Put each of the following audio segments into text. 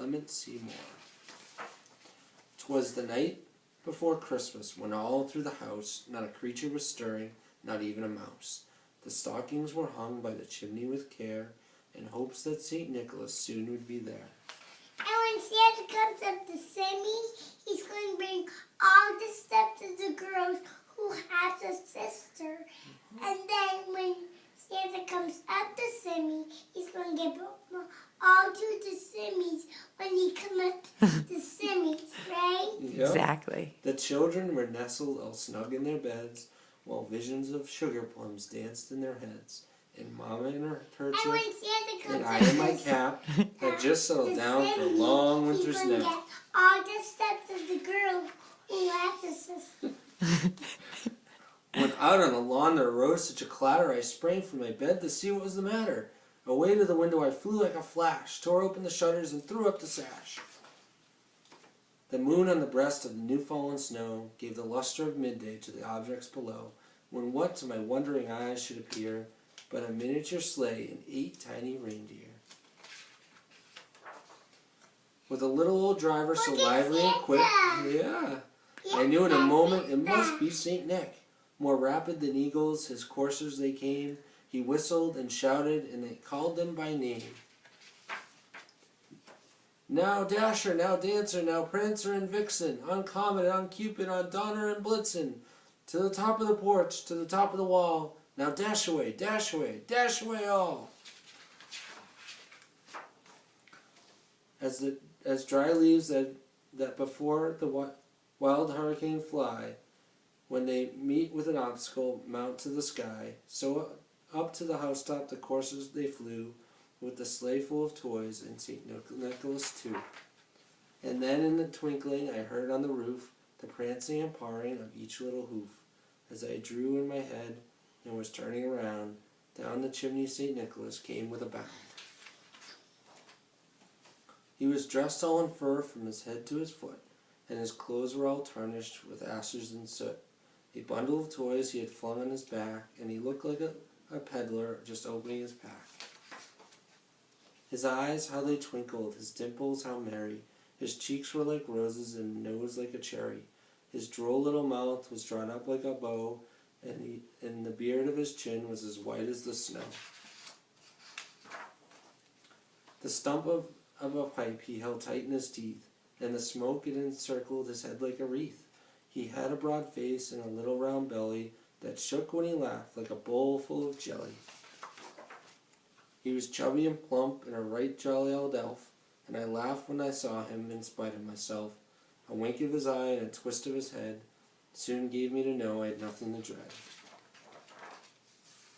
Clement Seymour. 'Twas the night before Christmas, when all through the house not a creature was stirring, not even a mouse. The stockings were hung by the chimney with care, in hopes that St. Nicholas soon would be there. And when Santa comes up to Simi, he's going to bring all the stuff to the girls who has a sister. And then when Santa comes up to Simi, he's going to give them all to the Simis when he comes up to Simis, right? Yep. Exactly. The children were nestled all snug in their beds, while visions of sugar plums danced in their heads. And Mama in her And kerchief, when Santa comes and up I in my to cap, had just settled the down for a Simi, long he's winter's gonna nap. get all the stuff of the girl who has a sister. When out on the lawn there arose such a clatter, I sprang from my bed to see what was the matter. Away to the window I flew like a flash, tore open the shutters, and threw up the sash. The moon on the breast of the new-fallen snow gave the luster of midday to the objects below, when what to my wondering eyes should appear but a miniature sleigh and 8 tiny reindeer. With a little old driver so Look at lively and quick, Santa. yeah, Yeah, I knew in a that's moment it Santa. must be St. Nick. More rapid than eagles, his coursers they came. He whistled and shouted, and they called them by name. Now Dasher, now Dancer, now Prancer and Vixen, on Comet, on Cupid, on Donner and Blitzen, to the top of the porch, to the top of the wall. Now dash away, dash away, dash away all. As dry leaves that before the wild hurricane fly, when they meet with an obstacle, mount to the sky, so up to the housetop the coursers they flew, with the sleigh full of toys and St. Nicholas too. And then in the twinkling I heard on the roof the prancing and pawing of each little hoof. As I drew in my head and was turning around, down the chimney St. Nicholas came with a bound. He was dressed all in fur from his head to his foot, and his clothes were all tarnished with ashes and soot. A bundle of toys he had flung on his back, and he looked like a peddler just opening his pack. His eyes, how they twinkled, his dimples, how merry. His cheeks were like roses, and nose like a cherry. His droll little mouth was drawn up like a bow, and the beard of his chin was as white as the snow. The stump of a pipe he held tight in his teeth, and the smoke it encircled his head like a wreath. He had a broad face and a little round belly that shook when he laughed like a bowl full of jelly. He was chubby and plump and a right jolly old elf, and I laughed when I saw him in spite of myself. A wink of his eye and a twist of his head soon gave me to know I had nothing to dread.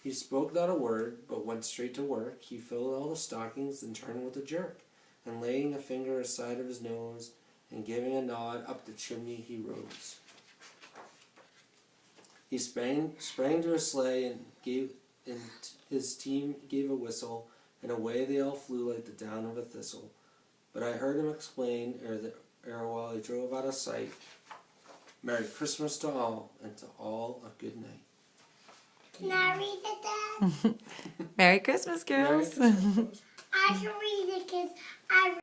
He spoke not a word, but went straight to work. He filled all the stockings and turned with a jerk, and laying a finger aside of his nose, and giving a nod, up the chimney he rose. He sprang to his sleigh, and his team gave a whistle, and away they all flew like the down of a thistle. But I heard him explain, ere while he drove out of sight, Merry Christmas to all, and to all a good night. Can I read it, Dad? Merry Christmas, Merry girls. Christmas. I can read it because I